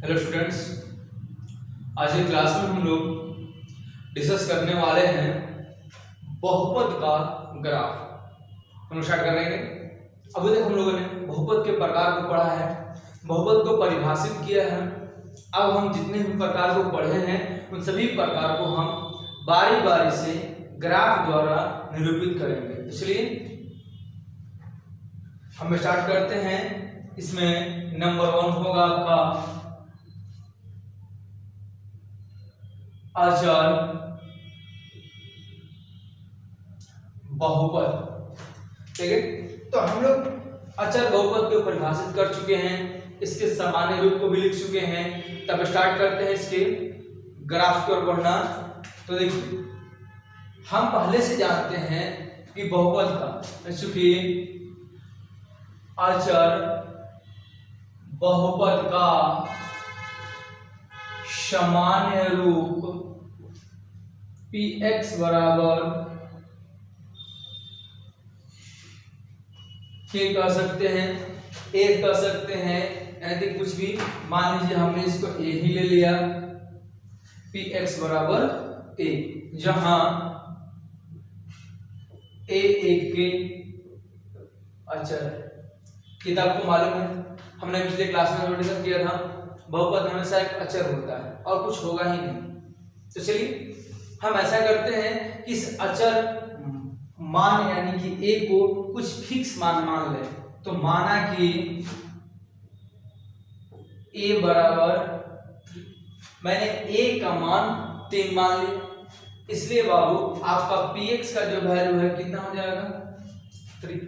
Hello students, आज की class में हम लोग डिस्कस करने वाले हैं बहुपद का ग्राफ। हम स्टार्ट कर लेंगे। अभी तक हम लोगों ने बहुपद के प्रकार को पढ़ा है, बहुपद को परिभाषित किया है। अब हम जितने भी प्रकार को पढ़े हैं उन सभी प्रकार को हम बारी बारी से ग्राफ द्वारा निरूपित करेंगे। इसलिए हम स्टार्ट करते हैं। इसमें नंबर 1 होगा आपका अचर बहुपद। ठीक है, तो हम लोग अचर बहुपद को परिभाषित कर चुके हैं, इसके सामान्य रूप को भी लिख चुके हैं। तब स्टार्ट करते हैं इसके ग्राफ की ओर बढ़ना। तो देखिए, हम पहले से जानते हैं कि बहुपद का, चूंकि अचर बहुपद का सामान्य रूप px बराबर के कह सकते हैं, a कह सकते हैं, यानी कुछ भी मान लीजिए हमने इसको a ही ले लिया, px बराबर a, जहां a एक के अचर है। किताब को मालूम है, हमने पिछले क्लास में डिस्कस किया था, बहुपद हमेशा एक अचर होता है और कुछ होगा ही नहीं। तो चलिए हम ऐसा करते हैं कि इस अचर मान यानी कि a को कुछ फिक्स मान मान लें। तो माना कि a बराबर, मैंने a का मान 3 मान लिया, इसलिए बाबू आपका px का जो वैल्यू है कितना हो जाएगा 3।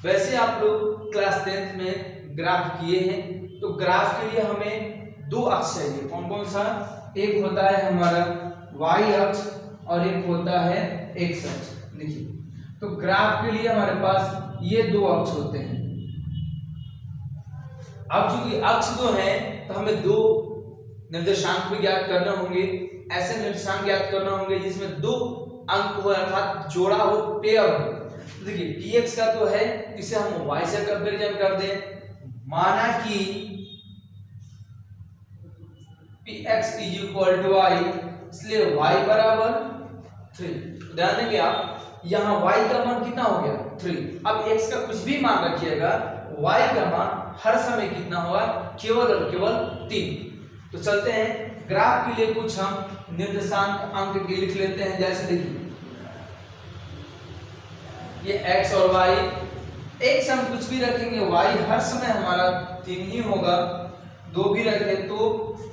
वैसे आप लोग क्लास 10th में ग्राफ किए हैं, तो ग्राफ के लिए हमें 2 अक्ष चाहिए। कौन कौन सा? एक होता है हमारा y अक्ष और एक होता है x अक्ष। देखिए, तो ग्राफ के लिए हमारे पास ये 2 अक्ष होते हैं। अब चूंकि अक्ष 2 है तो हमें 2 निर्देशांक भी ज्ञात करना होंगे। ऐसे निर्देशांक ज्ञात करना होंगे जिसमें 2 अंक हो, अर्थात जोड़ा हो, पेयर हो। देखिए, px का तो है, इसे हम y से कंपैरिजन कर दें। माना कि px = y, इसलिए y बराबर 3। ध्यान देंगे आप, यहाँ y का मान कितना हो गया 3। अब x का कुछ भी मान रखिएगा, y का मान हर समय कितना होगा, केवल और केवल 3। तो चलते हैं ग्राफ के लिए कुछ हम निर्देशांक अंक के लिख लेते हैं। जैसे देखिए, ये x और y, x हम कुछ भी रखेंगे, y हर समय हमारा 3 ही होगा। 2 भी रखे तो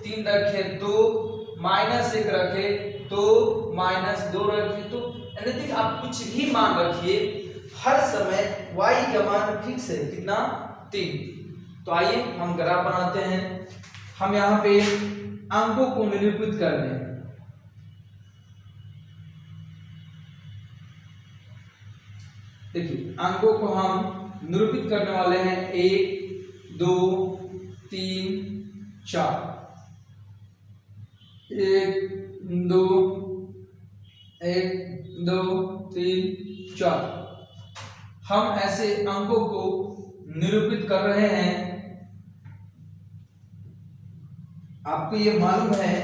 3 रखे तो -1 रखे तो -2 रखे तो, यानी आप कुछ भी मान रखिए, हर समय y का मान फिक्स है, कितना 3। तो आइए हम ग्राफ बनाते हैं। हम यहाँ पे अंकों को निरूपित कर दें। देखिए, अंकों को हम निरूपित करने वाले हैं 1 2 3 4। 1 2 3 4। हम ऐसे अंकों को निरूपित कर रहे हैं। आपको ये मालूम है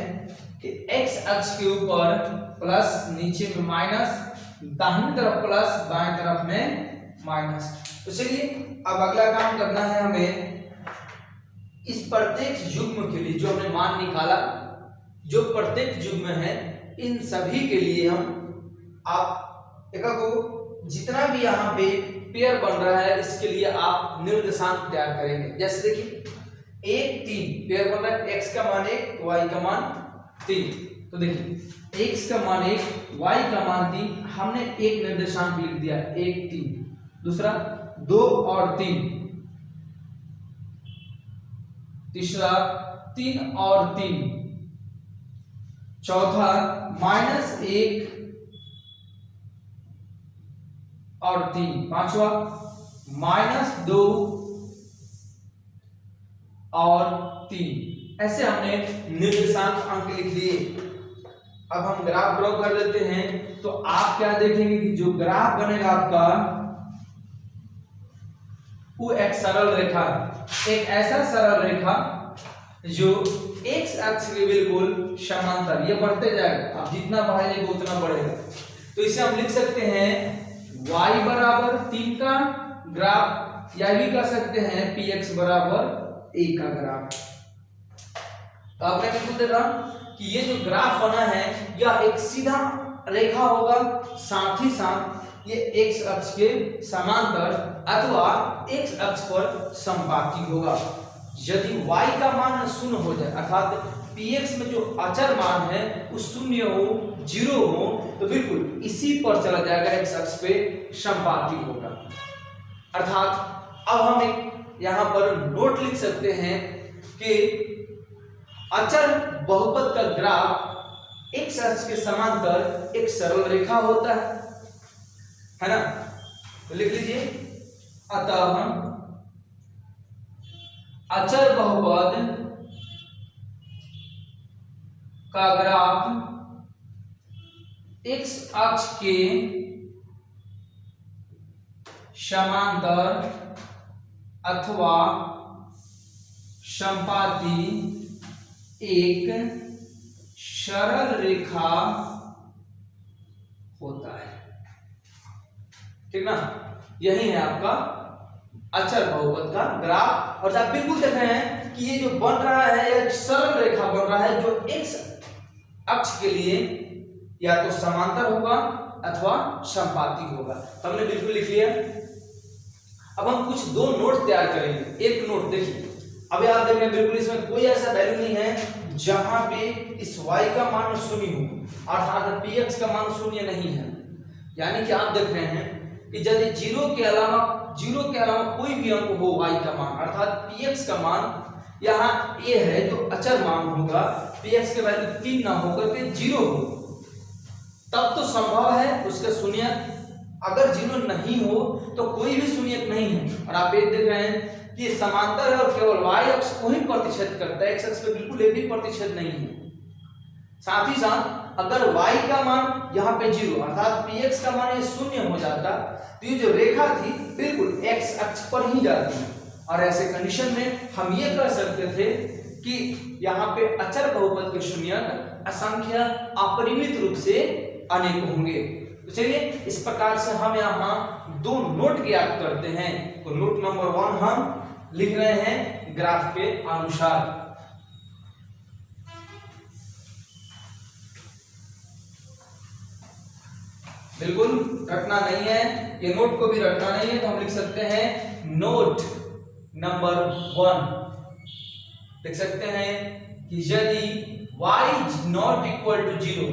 कि x अक्ष के ऊपर प्लस, नीचे में माइनस, दाहिनी तरफ प्लस, बाएं तरफ में माइनस। तो चलिए अब अगला काम करना है हमें। इस प्रत्येक युग्म के लिए जो हमने मान निकाला, जो प्रत्येक युग्म है, इन सभी के लिए हम आप को जितना भी यहाँ पे पेयर बन रहा है, इसके लिए आप निर्देशांक तैयार करेंगे। जैसे देखिए, 1 3 पेयर बन रहा है, x का मान 1, y का मान 3। तो देखिए, x का मान 1, y का मान 3, हमने एक निर्देशांक लिख दिया 1 3। दूसरा 2 और 3, तीसरा 3 और 3, चौथा -1 और 3, पांचवा -2 और 3। ऐसे हमने निर्देशांक अंक लिख लिए। अब हम ग्राफ ड्रॉ कर लेते हैं। तो आप क्या देखेंगे कि जो ग्राफ बनेगा आपका, वो एक सरल रेखा, एक ऐसा सरल रेखा जो x अक्ष के बिल्कुल समांतर, ये बढ़ते जाएगा, आप जितना बढ़ाइएगा उतना बढ़ेगा। तो इसे हम लिख सकते हैं y बराबर 3 का ग्राफ, या भी कह सकते हैं px बराबर 1 का ग्राफ। तो आपने बिल्कुल देखा कि ये जो ग्राफ बना है यह एक सीधा रेखा होगा, साथ ही साथ ये x अक्ष के समांतर अथवा x अक्ष पर संपाती होगा। यदि y का मान शून्य हो जाए, अर्थात px में जो अचर मान है वो शून्य हो, 0 हो, तो बिल्कुल इसी पर चला जाएगा, x अक्ष पे संपाती होगा। अर्थात अब हम एक यहाँ पर नोट लिख सकते हैं कि अचर बहुपद का ग्राफ x अक्ष के समांतर एक सरल रेखा होता है ना। तो लिख लीजिए, अतः अचर बहुपद का ग्राफ x अक्ष के समांतर अथवा संपाती एक सरल रेखा होता है, ठीक ना। यही है आपका अचर बहुपद का ग्राफ। और आप बिल्कुल देख रहे हैं कि ये जो बन रहा है यह सरल रेखा बन रहा है, जो x अक्ष के लिए या तो समांतर होगा अथवा संपाती होगा। तो हमने बिल्कुल लिख लिया। अब हम कुछ दो नोट तैयार करेंगे। एक नोट देखिए, अभी आप देख रहे हैं बिल्कुल इसमें कोई ऐसा वैल्यू नहीं है जहां पे इस y का मान शून्य हो, अर्थात px का मान शून्य नहीं है। यानी कि आप देख रहे हैं कि यदि 0 के अलावा कोई भी अंक हो y का मान, अर्थात px का मान यहाँ a है जो अचर मान होगा, px के वैल्यू 3 ना होकर के 0 हो, तब तो संभव है उसका शून्यक। अगर 0 नहीं हो तो कोई भी शून्यक नहीं है। और आप ये देख रहे हैं कि समांतर है और केवल y अक्ष को ही प्रतिच्छेद करता है, x अक्ष पे बिल्कुल एक भी प्रतिच्छेद नहीं है। साथ ही साथ अगर y का मान यहाँ पे 0 अर्थात px का मान ये शून्य हो जाता, तो ये जो रेखा थी बिल्कुल x अक्ष पर ही जाती है। और ऐसे कंडीशन में हम ये कह सकते थे कि यहाँ पे अचर बहुपद के शून्यक असंख्य अपरिमित रूप से अनेक होंगे। तो चलिए इस प्रकार से हम यहाँ दो नोट ज्ञात करते हैं। तो नोट नंबर 1 हम लिख रहे हैं ग्राफ के अनुसार। बिल्कुल रटना नहीं है, ये नोट को भी रटना नहीं है, तो हम लिख सकते हैं नोट नंबर 1 लिख सकते हैं कि यदि y नॉट इक्वल टू 0,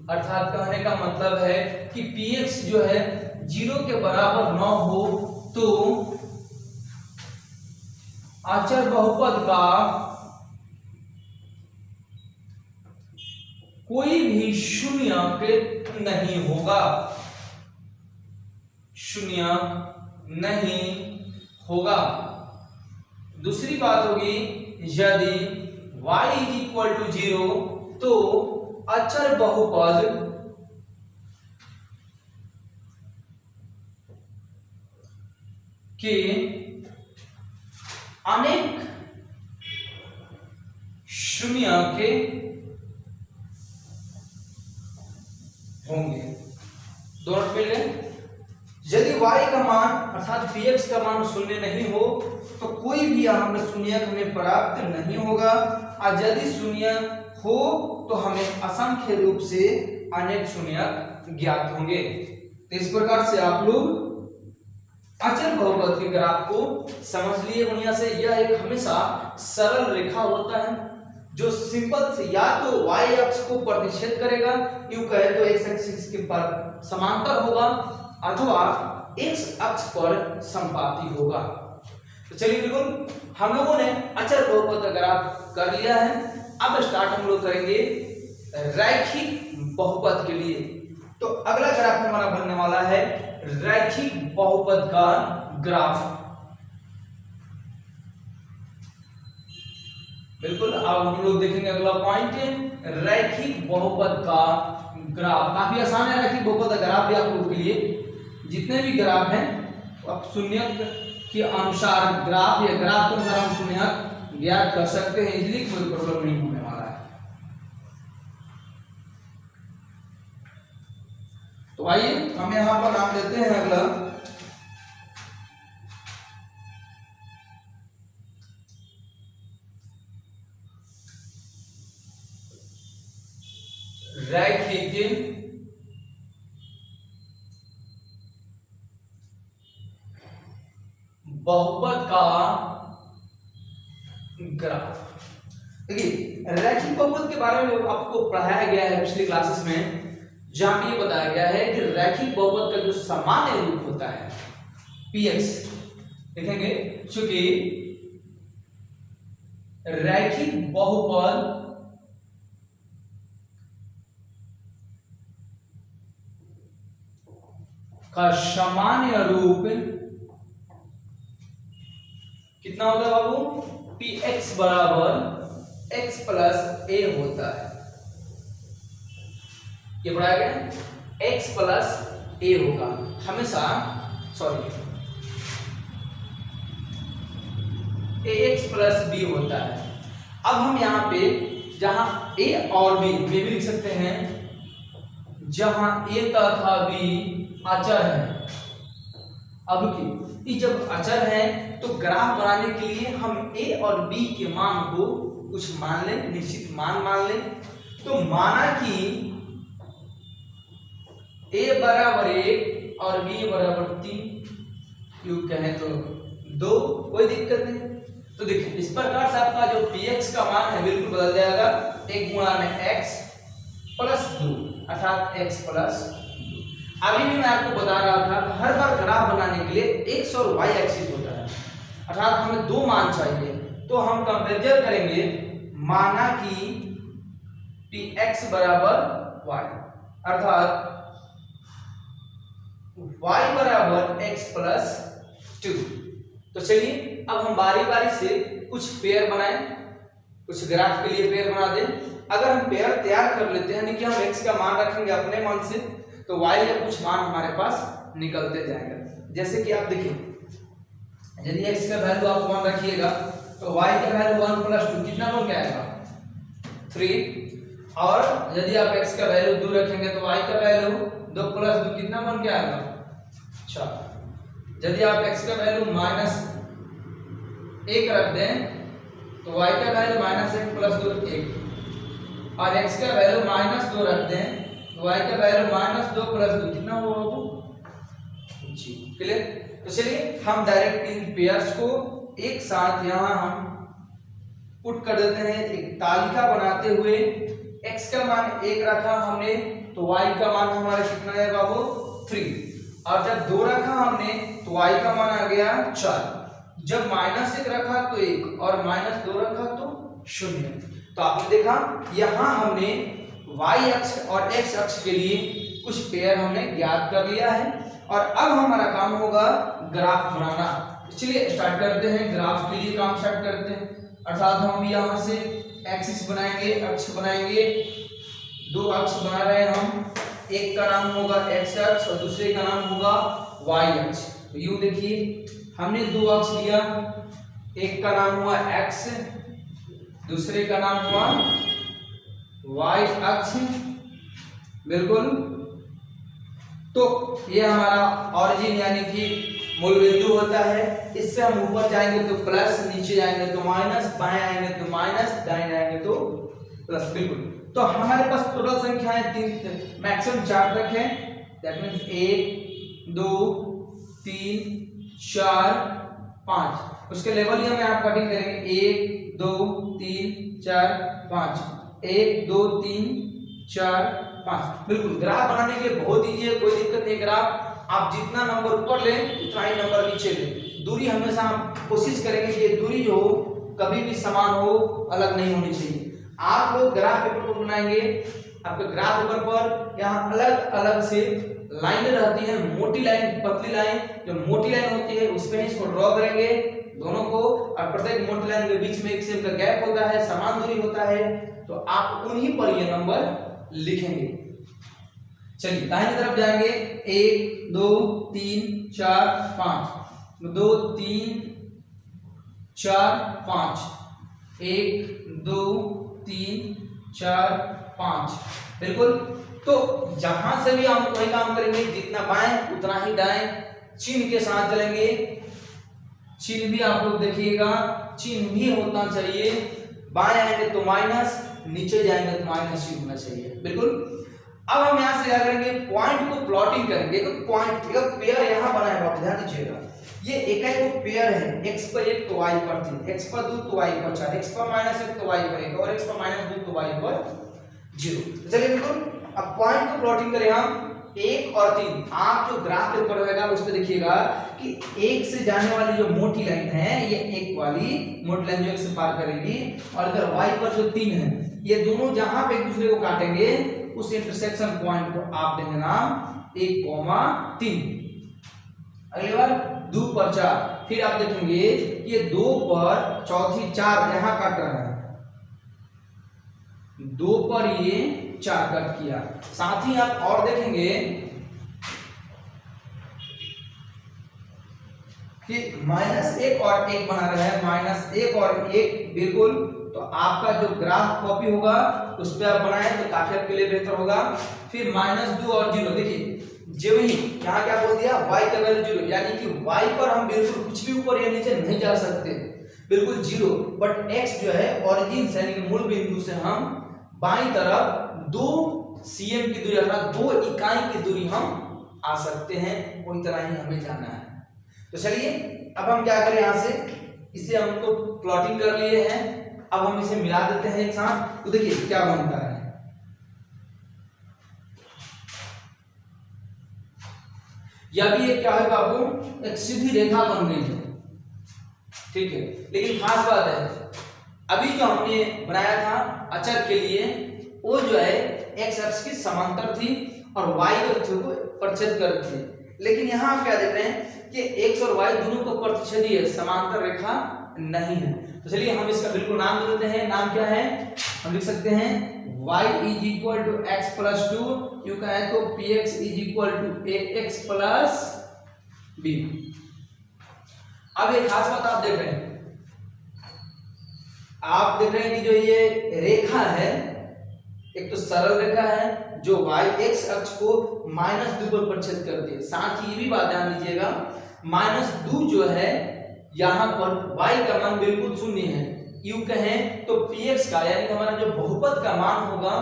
अर्थात कहने का मतलब है कि px जो है 0 के बराबर न हो तो अचर बहुपद का कोई भी शून्यक नहीं होगा, शून्य नहीं होगा। दूसरी बात होगी यदि y इक्वल टू 0 तो अचर बहुपद के अनेक शून्यक होंगे। दोनों मिल गए। यदि y का मान अर्थात px का मान शून्य नहीं हो तो कोई भी यहाँ पे शून्यक हमें प्राप्त नहीं होगा, और यदि शून्य हो तो हमें असंख्य रूप से अनेक शून्यक ज्ञात होंगे। तो इस प्रकार से आप लोग अचर बहुपद के ग्राफ को समझ लिए बढ़िया से। यह एक हमेशा सरल रेखा होता है जो सिंपल से या तो y अक्ष को प्रतिच्छेद करेगा, यूं कहे तो x एक्सिस के पर समांतर होगा, अथवा x अक्ष पर संपाती होगा। तो चलिए बिल्कुल हम लोगों ने अचर बहुपद का ग्राफ कर लिया है। अब स्टार्ट हम लोग करेंगे रैखिक बहुपद के लिए। तो अगला ग्राफ हमारा बनने वाला है रैखिक बहुपद का ग्राफ। बिल्कुल अब हम लोग देखेंगे अगला पॉइंट रैखिक बहुपद का ग्राफ। काफी आसान है रैखिक बहुपद का ग्राफ भी आप लोगों के लिए। जितने भी ग्राफ हैं अब शून्यक के अनुसार ग्राफ या ग्राफ के अनुसार हम शून्यक ज्ञात कर सकते हैं इजीली, कोई प्रॉब्लम नहीं होने वाला है। तो आइए हम यहाँ पर नाम देते हैं अगला रैखिक बहुपद का ग्राफ। देखिए रैखिक बहुपद के बारे में आपको पढ़ाया गया है पिछली क्लासेस में, जहां ये बताया गया है कि रैखिक बहुपद का जो सामान्य रूप होता है px, देखेंगे चूंकि रैखिक बहुपद का सामान्य रूप कितना होता है बाबू, px बराबर x प्लस a होता है। ये पढ़ाया गया x प्लस a होगा हमेशा, सॉरी ax प्लस b होता है। अब हम यहाँ पे जहां a और b भी लिख सकते हैं, जहां a तथा b अचर है। अब की जब अचर है तो ग्राफ बनाने के लिए हम a और b के मान को कुछ मान लें, निश्चित मान मान लें। तो माना कि a बराबर 1 और b बराबर 3, यूं कहें तो 2, कोई दिक्कत नहीं। तो देखिए इस प्रकार से आपका जो px का मान है बिल्कुल बदल जाएगा, 1 गुणा में x प्लस 2 अर्थात x प्लस 2। अभी भी मैं आपको बता रहा था हर बार ग्राफ बनाने के लिए x और y एक्सिस होता है, अर्थात हमें दो मान चाहिए। तो हम कंपैरिजन करेंगे, माना कि px बराबर y अर्थात y बराबर x प्लस 2। तो चलिए अब हम बारी बारी से कुछ पेयर बनाएं, कुछ ग्राफ के लिए पेयर बना दें। अगर हम पेयर तैयार कर लेते हैं, यानी कि हम x का मान रखेंगे अपने मान से, तो y का कुछ मान हमारे पास निकलते जाएगा। जैसे कि आप देखिए, यदि x का वैल्यू आप 1 रखिएगा तो y का वैल्यू 1 प्लस 2 कितना बन जाएगा 3, और यदि आप x का वैल्यू 2 रखेंगे तो y का वैल्यू 2 प्लस 2 कितना बन के आएगा 4। यदि आप x का वैल्यू माइनस 1 रख दें तो y का वैल्यू माइनस 1 प्लस 2 1, और x का वैल्यू माइनस 2 रख दें तो y का वैल्यू माइनस 2 प्लस 2 कितना होगा जी। क्लियर? तो चलिए हम डायरेक्ट इन पेयर्स को एक साथ यहाँ हम पुट कर देते हैं, एक तालिका बनाते हुए। x का मान 1 रखा हमने तो y का मान हमारा कितना है बाबू 3, और जब 2 रखा हमने तो y का मान आ गया 4। जब माइनस 1 रखा तो 1 और माइनस 2 रखा तो 0। तो आपने देखा यहाँ हमने y अक्ष और x अक्ष के लिए कुछ पेयर हमने ज्ञात कर लिया है, और अब हमारा काम होगा ग्राफ बनाना। चलिए स्टार्ट करते हैं, ग्राफ के लिए काम स्टार्ट करते हैं। अर्थात हम यहाँ से एक्सिस बनाएंगे, अक्ष बनाएंगे, 2 अक्ष बना रहे हैं हम, एक का नाम होगा x अक्ष और दूसरे का नाम होगा y अक्ष। तो यूं देखिए हमने 2 अक्ष लिया, एक का नाम हुआ x, दूसरे का नाम हुआ y अक्ष, बिल्कुल। तो ये हमारा ऑरिजिन यानी कि मूल बिंदु होता है। इससे हम ऊपर जाएंगे तो प्लस, नीचे जाएंगे तो माइनस, बाएं आएंगे तो माइनस, दाएं जाएंगे तो प्लस, बिल्कुल। तो हमारे पास टोटल संख्याएं 3 मैक्सिमम 4 तक है, दैट मींस 1 2 3 4 5। उसके लेवल ही हम यहाँ कटिंग करेंगे, 1 2 3 4 5, 1 2 3 4 5। बिल्कुल ग्राफ बनाने के लिए बहुत इजी है, कोई दिक्कत नहीं। ग्राफ आप जितना नंबर ऊपर लें उतना ही नंबर नीचे लें। दूरी हमेशा आप कोशिश करेंगे कि दूरी जो हो कभी भी समान हो, अलग नहीं होनी चाहिए। आप लोग ग्राफ पेपर पर बनाएंगे, आपके ग्राफ पेपर पर यहाँ अलग अलग से लाइन रहती है, मोटी लाइन पतली लाइन। जो मोटी लाइन होती है उस पे इसको ड्रॉ करेंगे दोनों को, और प्रत्येक मोटी लाइन के बीच में एक सेम का गैप होता है, समान दूरी होता है। तो आप उन्हीं पर ये नंबर लिखेंगे। चलिए दाहिनी तरफ जाएंगे, 1 2 3 4 5, 2 3 4 5, 1 2 3 4 5 बिल्कुल। तो यहां से भी हम वही काम करेंगे, जितना बाएं उतना ही दाएं चिन्ह के साथ चलेंगे। चिन्ह भी आप लोग देखिएगा, चिन्ह भी होना चाहिए, बाएं आएंगे तो माइनस, नीचे जाएंगे तो माइनस ही होना चाहिए बिल्कुल। अब हम यहां से क्या करेंगे, पॉइंट को प्लॉटिंग करेंगे। तो पॉइंट का पेयर यहां बना है, आप ध्यान दीजिएगा, ये एक को पेयर है, x पर 1 तो y पर 3, x पर 2 तो y पर 4, x पर -1 तो y पर 1 और x पर -2 तो y पर 0। चलिए बिल्कुल, अब पॉइंट को प्लॉटिंग करें हम 1 और 3। आप जो ग्राफ पेपर रहेगा उस पे देखिएगा कि 1 से जाने वाली जो मोटी लाइन है, ये 1 वाली मोटी लाइन जो 1 से पार करेगी, और इधर y पर जो 3 है, ये दोनों जहां पे एक दूसरे को काटेंगे उस इंटरसेक्शन पॉइंट को आप देंगे नाम 1, 3। अगली बार 2 पर 4, फिर आप देखेंगे ये 2 पर चौथी 4 यहां काट रहा है, 2 पर ये 4 कट किया। साथ ही आप और देखेंगे कि -1 और 1 बना रहा है, -1 और 1 बिल्कुल। तो आपका जो ग्राफ कॉपी होगा उस पे आप बनाएं तो काफी आपके लिए बेहतर होगा। फिर -2 और 0, देखिए जो ही यहाँ क्या बोल दिया, y का वैल्यू 0, यानी कि y पर हम बिल्कुल कुछ भी ऊपर या नीचे नहीं जा सकते, बिल्कुल 0। बट x जो है ओरिजिन से यानी कि मूल बिंदु से हम बाईं तरफ 2 cm की दूरी अर्थात 2 इकाई की दूरी हम आ सकते हैं, वही तरह ही हमें जाना है। तो चलिए अब हम क्या करें, यहां से इसे हम तो प्लॉटिंग कर लिए हैं, अब हम इसे मिला देते हैं एक साथ। तो देखिए क्या बनता है, या भी ये क्या है बाबू, एक सीधी रेखा बन गई है, ठीक है। लेकिन खास बात है, अभी जो हमने बनाया था अचर के लिए, वो जो है x अक्ष की समांतर थी और y अक्ष को प्रतिच्छेद कर रही थी। लेकिन यहाँ हम क्या देख रहे हैं कि x और y दोनों को प्रतिच्छेदी है, समांतर रेखा नहीं है। तो चलिए हम इसका बिल्कुल नाम दे देते हैं। नाम क्या है, हम लिख सकते हैं y = x + 2, यू कहें तो px = ax + b। अब एक खास बात आप देख रहे हैं, आप देख रहे हैं कि जो ये रेखा है, एक तो सरल रेखा है जो y x अक्ष को -2 पर प्रतिच्छेद करती है। साथ ही ये भी बात ध्यान दीजिएगा, -2 जो है यहाँ पर y का मान बिल्कुल शून्य है, यू कहें तो px का यानी कि हमारा जो बहुपद का मान होगा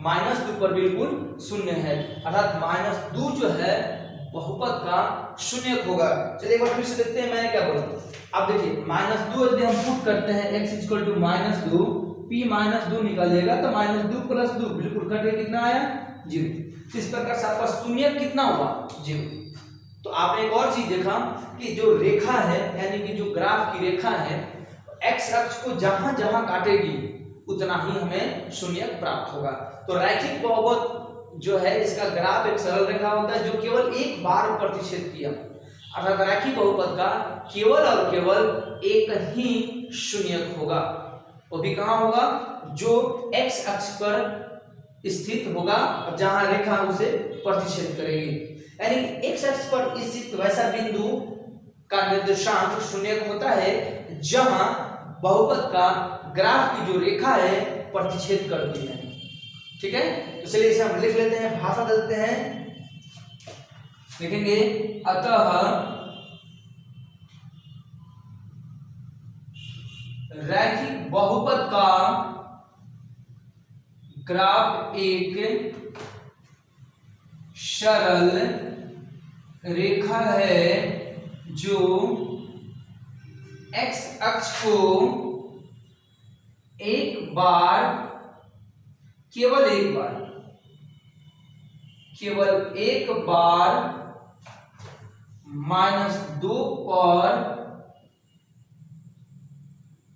-2 पर बिल्कुल शून्य है, अर्थात -2 जो है बहुपद का शून्यक होगा। चलिए एक बार फिर से देखते हैं मैंने क्या बोला। अब देखिए -2 यदि हम पुट करते हैं x = -2, p -2 निकालिएगा तो -2 + 2 बिल्कुल कट के कितना आया, 0। इस प्रकार से आपका शून्यक कितना हुआ, 0। तो आपने एक और चीज देखा कि जो रेखा है यानी कि जो ग्राफ की रेखा है, x अक्ष को जहां जहां काटेगी उतना ही हमें शून्यक प्राप्त होगा। तो रैखिक बहुपद जो है इसका ग्राफ एक सरल रेखा होता है जो केवल एक बार प्रतिच्छेद किया, अर्थात रैखिक बहुपद का केवल और केवल एक ही शून्यक होगा। वो भी कहां होगा, जो x अक्ष पर स्थित होगा और जहां रेखा उसे प्रतिच्छेद करेगी। यानी x अक्ष पर स्थित वैसा बिंदु का निर्देशांक शून्यक होता है जहां बहुपद का ग्राफ की जो रेखा है प्रतिच्छेद करती है, ठीक है। तो चलिए इसे हम लिख लेते हैं, भाषा दे देते हैं, लिखेंगे अतः रैखिक बहुपद का ग्राफ एक सरल रेखा है जो x अक्ष को केवल एक बार -2 पर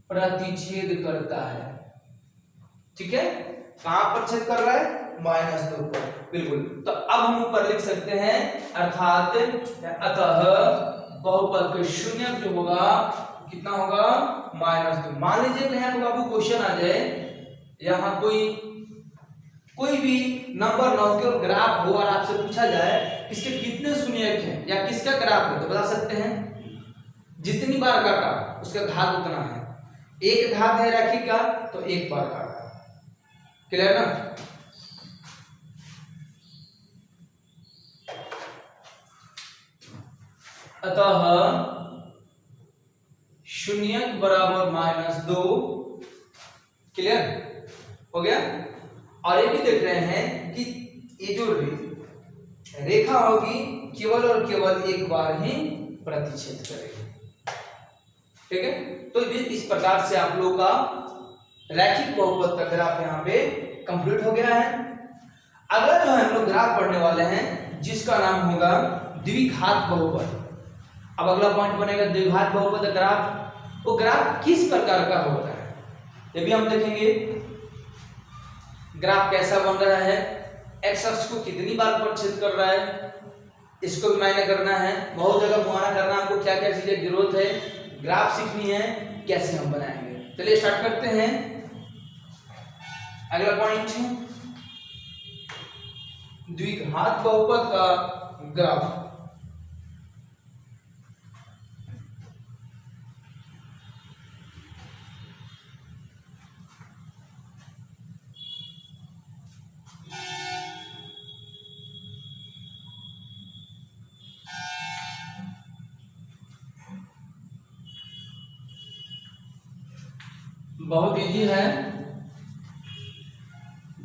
प्रतिच्छेद करता है, ठीक है। कहां पर छेद कर रहा है, -2 पर, बिल्कुल। तो अब हम ऊपर लिख सकते हैं, अर्थात अतः बहुपद का शून्यक जो होगा कितना होगा, -2। मान लीजिए कहीं आपको बाबू क्वेश्चन आ जाए, यहाँ कोई भी नंबर ना हो, केवल ग्राफ हो और आपसे पूछा जाए इसके कितने शून्यक हैं या किसका ग्राफ है, तो बता सकते हैं जितनी बार काटा उसका घात उतना है। एक घात है रैखिक का तो एक बार काटा, क्लियर ना। अतः शून्य बराबर -2, क्लियर हो गया। और ये भी देख रहे हैं कि ये जो रेखा होगी केवल और केवल एक बार ही प्रतिच्छेद करेगी, ठीक है। तो इस प्रकार से आप लोग का रैखिक बहुपद का ग्राफ यहाँ पे कंप्लीट हो गया है। अगला जो है हम लोग ग्राफ पढ़ने वाले हैं जिसका नाम होगा द्विघात बहुपद। अब अगला पॉइंट बनेगा द्विघात बहुपद ग्राफ। वो ग्राफ किस प्रकार का होता है ये भी हम देखेंगे। ग्राफ कैसा बन रहा है, एक्स अक्ष को कितनी बार प्रतिच्छेद कर रहा है, इसको भी मायने करना है। बहुत जगह मुआयना करना, आपको क्या क्या चीजें जरूरत है, ग्राफ सीखनी है, कैसे हम बनाएंगे। चलिए स्टार्ट करते हैं। अगला पॉइंट द्विघात बहुपद का ग्राफ। बहुत इजी है,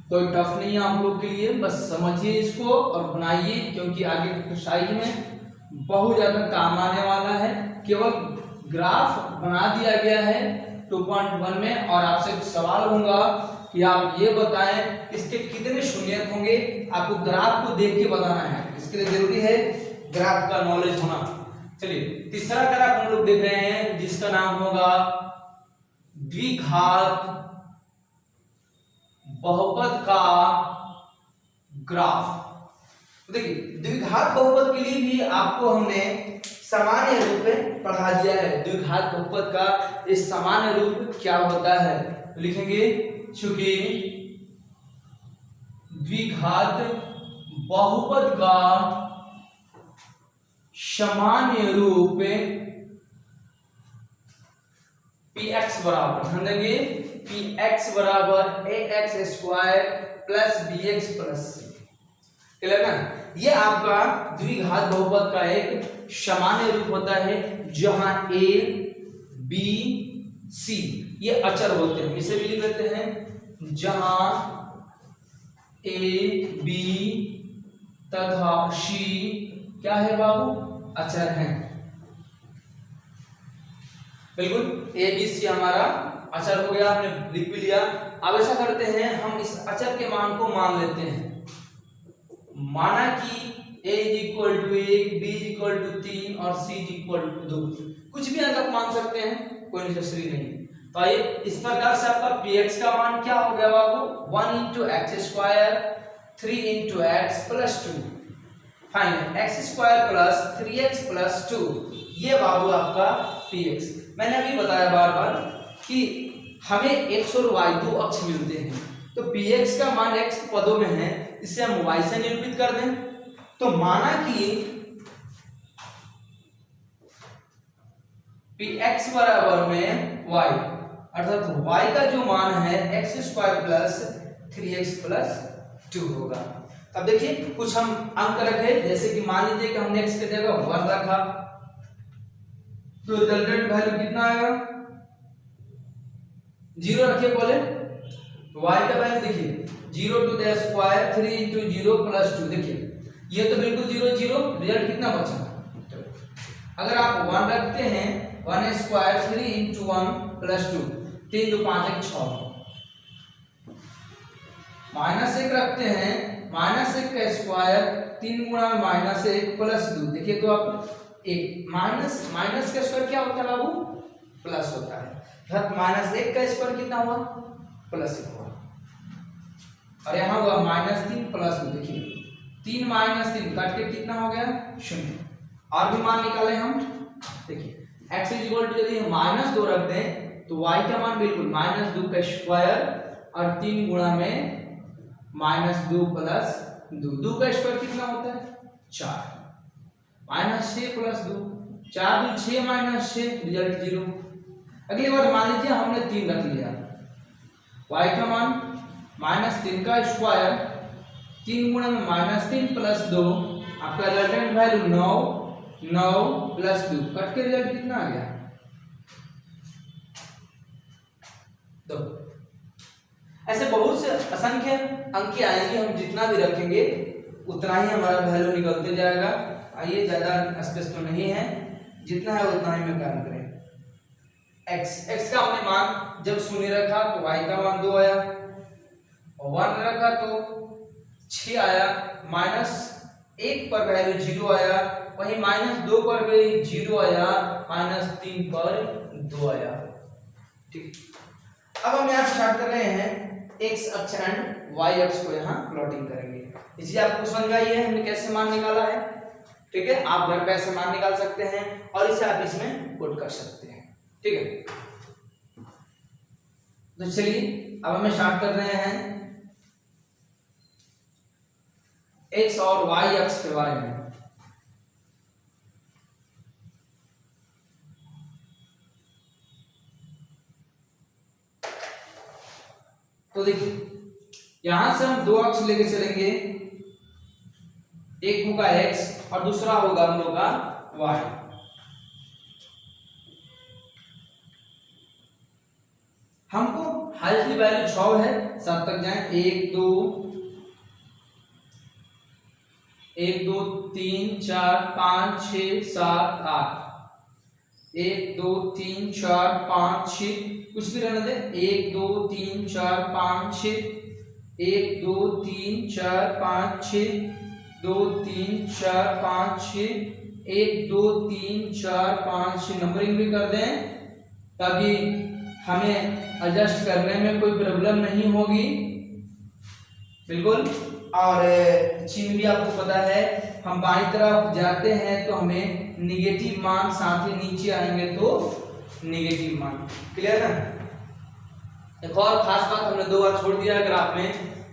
कोई टफ नहीं है आप लोग के लिए, बस समझिए इसको और बनाइए, क्योंकि आगे की एक्सरसाइज में बहुत ज्यादा काम आने वाला है। केवल ग्राफ बना दिया गया है 2.1 में, और आपसे सवाल होगा कि आप ये बताएं इसके कितने शून्यक होंगे। आपको ग्राफ को देख के बताना है, इसके लिए जरूरी है ग्राफ का नॉलेज होना। चलिए तीसरा ग्राफ हम लोग देख रहे हैं जिसका नाम होगा द्विघात बहुपद का ग्राफ। देखिए द्विघात बहुपद के लिए भी आपको हमने सामान्य रूप में पढ़ा दिया है। द्विघात बहुपद का इस सामान्य रूप क्या होता है तो लिखेंगे, चूंकि द्विघात बहुपद का सामान्य रूप px बराबर हम देंगे px बराबर ax square plus bx plus c, clear ना। ये आपका द्विघात बहुपद का एक सामान्य रूप होता है जहां a b c ये अचर होते हैं। इसे भी लिख लेते हैं, जहां a b तथा c क्या है बाबू, अचर हैं। बिल्कुल ए बी सी हमारा अचर हो गया, हमने लिख भी लिया। अब ऐसा करते हैं, हम इस अचर के मान को मान लेते हैं। माना कि a equal to 1, b equal to 3 और c इक्वल टू 2, कुछ भी अंक मान सकते हैं, कोई नेसेसरी नहीं। तो आइए इस प्रकार से आपका px का मान क्या हो गया बाबू, 1 into x square 3 into x plus 2, final x square plus 3x plus 2, ये बाबू आपका px। मैंने अभी बताया बार बार कि हमें x और y दो अक्ष मिलते हैं, तो px का मान x पदों में है, इसे हम y से निरूपित कर दें। तो माना कि px बराबर में y, अर्थात y का जो मान है x square plus 3x plus 2 होगा। अब देखिए कुछ हम अंक रखे, जैसे कि मान लीजिए कि हमने x की जगह 1 रखा, तो रिजल्टेंट वैल्यू कितना आएगा, 0 रखिए बोले, y का वैल्यू देखिए 0 to the square 3 into 0 plus 2, देखिए ये तो बिल्कुल 0 0, रिजल्ट कितना बचा। अगर आप 1 रखते हैं, 1 स्क्वायर 3 इंटू 1 प्लस 2, 3 2 5 1 6, माइनस 1 रखते हैं, माइनस 1 का स्क्वायर 3 गुणा माइनस 1 प्लस 2, देखिए तो आप एक माइनस का स्क्वायर क्या होता है बाबू, प्लस होता है, अर्थात माइनस 1 का स्क्वायर कितना हुआ, प्लस 1 हुआ। और यहाँ हुआ -3 प्लस 2, देखिए 3 माइनस 3 काट के कितना हो गया, 0। और भी मान निकाले हम, देखिए x इक्वल टू यदि -2 रख दें तो y का मान बिल्कुल -2 का स्क्वायर और 3 गुणा में -2 प्लस 2 का स्क्वायर कितना होता है, 4, -6 प्लस 2, 4 2 6 -6, रिजल्ट 0। अगली बार मान लीजिए हमने 3 रख लिया, y का मान -3 का स्क्वायर 3 गुणा में -3 प्लस 2, आपका रिजल्टेंट वैल्यू 9, 9 प्लस 2 कट के रिजल्ट कितना आ गया? तो ऐसे बहुत से असंख्य अंक आएंगे, हम जितना भी रखेंगे उतना ही हमारा वैल्यू निकलते जाएगा। आइए ज्यादा स्पेस तो नहीं है, जितना है उतना ही में काम करें। x का हमने मान जब 0 रखा तो y का मान 2 आया, और 1 रखा तो 6 आया, -1 पर वैल्यू 0 आया, वहीं -2 पर भी 0 आया, -3 पर 2 आया। ठीक, अब हम यहाँ स्टार्ट कर रहे हैं x अक्ष एंड y अक्ष को यहाँ प्लॉटिंग करेंगे। इसलिए आपको समझ में आई है हमने कैसे मान निकाला है। ठीक है, आप घर पे ऐसे मान निकाल सकते हैं और इसे आप इसमें पुट कर सकते हैं। ठीक है, तो चलिए अब हम स्टार्ट कर रहे हैं x और y अक्ष के बारे में। तो देखिए यहां से हम 2 अक्ष लेके चलेंगे, एक होगा x और दूसरा होगा हम लोग का y। हमको हाईएस्ट वैल्यू 6 है, 7 तक जाएं, 1 2 3 4 5 6 7 8, 1 2 3 4 5 6, कुछ भी रहने दे, 1 2 3 4 5 6, 1 2 3 4 5 6, 2 3 4 5 6, 1 2 3 4 5 6 नंबरिंग भी कर दें ताकि हमें एडजस्ट करने में कोई प्रॉब्लम नहीं होगी। बिल्कुल, और चिन्ह भी आपको पता है, हम बाईं तरफ जाते हैं तो हमें निगेटिव मान, साथ ही नीचे आएंगे तो निगेटिव मान। क्लियर है? एक और खास बात हमने 2 बार छोड़ दिया ग्राफ में,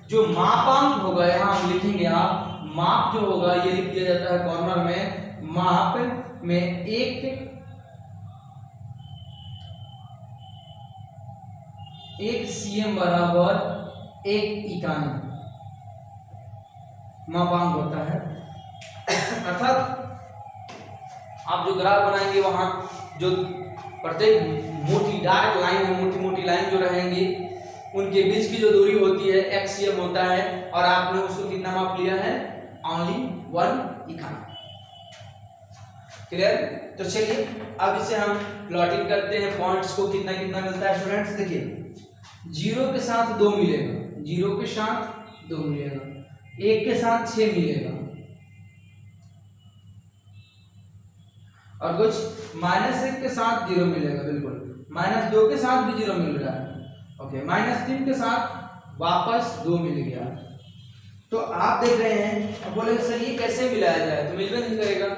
जो मापांक होगा यहाँ हम लिखेंगे, आप माप जो होगा ये लिख दिया जाता है कॉर्नर में, माप में 1 cm बराबर 1 इकाई मापांक होता है। अर्थात आप जो ग्राफ बनाएंगे वहां जो प्रत्येक मोटी डार्क लाइन है, मोटी मोटी लाइन जो रहेंगी उनके बीच की जो दूरी होती है x cm होता है, और आपने उसको कितना माप लिया है? ओनली 1 इकाई। क्लियर? तो चलिए अब इसे हम प्लॉटिंग करते हैं, पॉइंट्स को कितना कितना मिलता है स्टूडेंट्स। देखिए 0 के साथ 2 मिलेगा, 0 के साथ 2 मिलेगा, 1 के साथ 6 मिलेगा, और कुछ -1 के साथ 0 मिलेगा, बिल्कुल -2 के साथ भी 0 मिल रहा है, ओके, -3 के साथ वापस 2 मिल गया। तो आप देख रहे हैं, अब बोलेंगे सर ये कैसे मिलाया जाए, तो मिलवे नहीं करेगा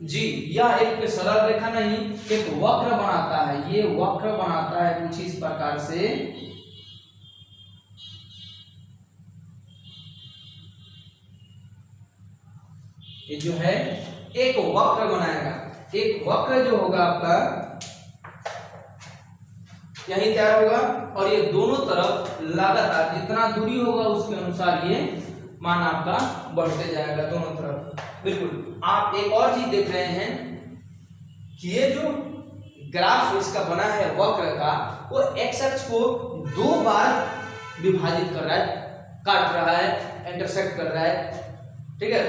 जी। यह एक सरल रेखा नहीं, एक वक्र बनाता है, ये वक्र बनाता है कुछ इस प्रकार से। ये जो है एक वक्र बनाएगा, एक वक्र जो होगा आपका यही तैयार होगा, और ये दोनों तरफ लगातार जितना दूरी होगा उसके अनुसार ये मान आपका बढ़ते जाएगा दोनों तरफ। बिल्कुल, आप एक और चीज देख रहे हैं कि ये जो ग्राफ इसका बना है वक्र का, वो एक्स अक्ष को 2 बार विभाजित कर रहा है, काट रहा है, इंटरसेक्ट कर रहा है। ठीक है,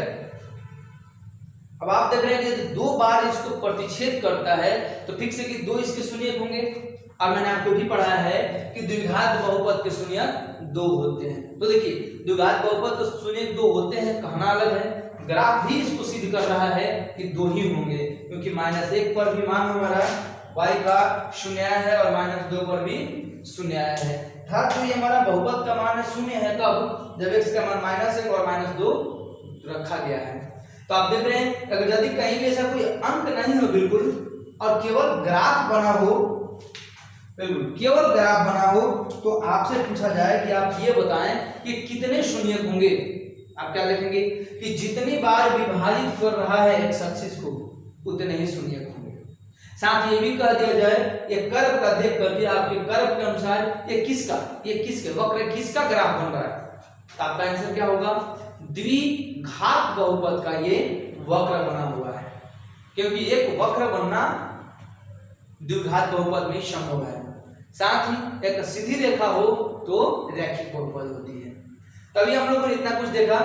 अब आप देख रहे हैं कि 2 बार इसको प्रतिच्छेद करता है, तो फिक्स है कि 2 इसके शून्यक होंगे। अब मैंने आपको भी पढ़ा है कि द्विघात बहुपद के शून्यक 2 होते हैं। तो देखिए द्विघात बहुपद के शून्यक 2 होते हैं, कहना अलग है, ग्राफ भी इसको सिद्ध कर रहा है कि 2 ही होंगे, क्योंकि -1 पर भी मान हमारा y का 0 है और -2 पर भी 0 है। अर्थात जो ये हमारा बहुपद का मान है 0 है, कब? जब x का मान -1 और -2 रखा गया है। तो आप देख रहे हैं अगर यदि कहीं भी ऐसा कोई अंक नहीं हो बिल्कुल, और केवल ग्राफ बना हो, बिल्कुल केवल ग्राफ बना हो, तो आपसे पूछा जाए कि आप ये बताएं कि कितने शून्यक होंगे। आप क्या लिखेंगे कि जितनी बार विभाजित कर रहा है एक्स एक्सिस को उतने ही शून्यक होंगे। साथ ये भी कह दिया जाए ये कर्व का देख करके आपके कर्व के अनुसार ये किसके वक्र किसका ग्राफ बन रहा है, तो आपका आंसर क्या होगा, द्विघात बहुपद का ये वक्र बना हुआ है, क्योंकि एक वक्र बनना द्विघात बहुपद में संभव है। साथ ही एक सीधी रेखा हो तो रैखिक बहुपद होती है। तभी हम लोगों ने इतना कुछ देखा।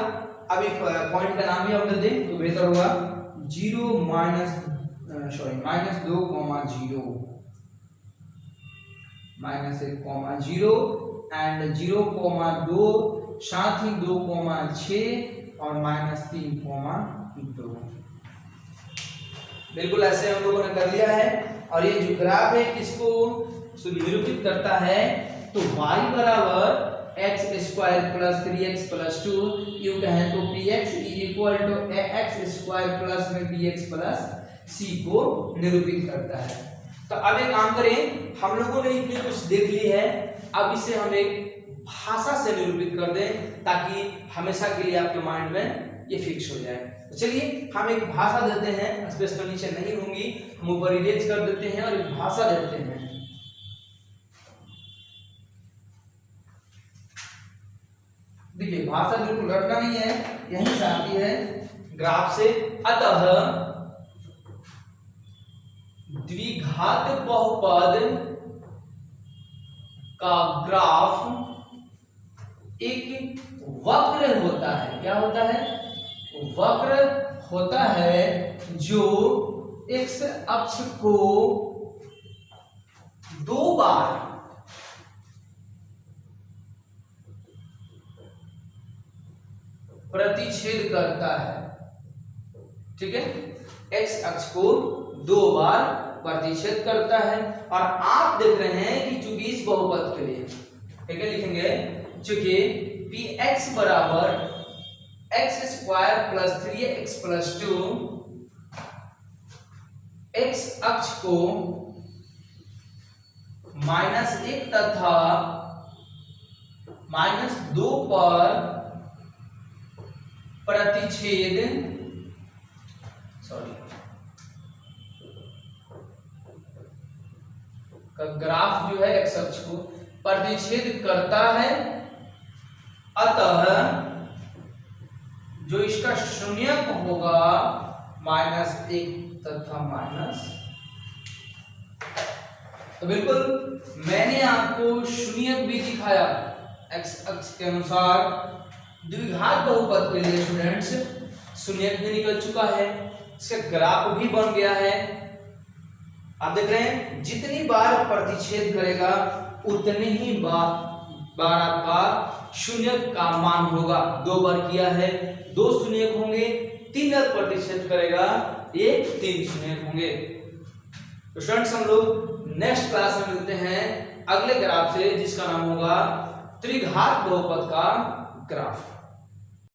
अभी पॉइंट का नाम भी हम दे दें तो बेहतर होगा। माइनस 2, 0 -1, 0 एंड 0, 2 साथ ही 2, 6 और -3, 2। बिल्कुल ऐसे हम लोगों ने कर लिया है। और ये जो ग्राफ है किसको निरूपित करता है, तो y बराबर x² + 3x + 2 यू कहें तो px = ax² + bx + c को निरूपित करता है। तो अब एक काम करें, हम लोगों ने इतनी कुछ देख ली है, अब इसे हम एक भाषा से निरूपित कर दें ताकि हमेशा के लिए आपके माइंड में ये फिक्स हो जाए। तो चलिए हम एक भाषा देते हैं, स्पेस तो नीचे नहीं होंगी, हम ऊपर इरेज कर देते हैं और एक भाषा देते हैं। देखिए भाषा बिल्कुल रटना नहीं है, यहीं से आती है ग्राफ से। अतः द्विघात बहुपद का ग्राफ एक वक्र होता है। क्या होता है, वक्र होता है जो x अक्ष को दो बार प्रतिच्छेद करता है। ठीक है, x अक्ष को दो बार प्रतिच्छेद करता है। और आप देख रहे हैं कि चूंकि इस बहुपद के लिए ठीक है लिखेंगे, चूंकि px बराबर x² + 3x + 2 x अक्ष को -1 तथा -2 पर प्रतिच्छेद का ग्राफ जो है x अक्ष को प्रतिच्छेद करता है। अतः जो इसका शून्यक होगा -1 तथा माइनस, तो बिल्कुल मैंने आपको शून्यक भी दिखाया x अक्ष के अनुसार। द्विघात बहुपद के लिए स्टूडेंट्स शून्यक भी निकल चुका है, इसका ग्राफ भी बन गया है। आप देख रहे हैं जितनी बार प्रतिच्छेद करेगा उतने ही बार आपका शून्यक का मान होगा। 2 बार किया है 2 शून्यक होंगे, 3 बार प्रतिच्छेद करेगा ये 3 शून्यक होंगे। तो स्टूडेंट्स हम लोग नेक्स्ट क्लास में मिलते हैं अगले ग्राफ से, जिसका नाम होगा त्रिघात बहुपद का ग्राफ।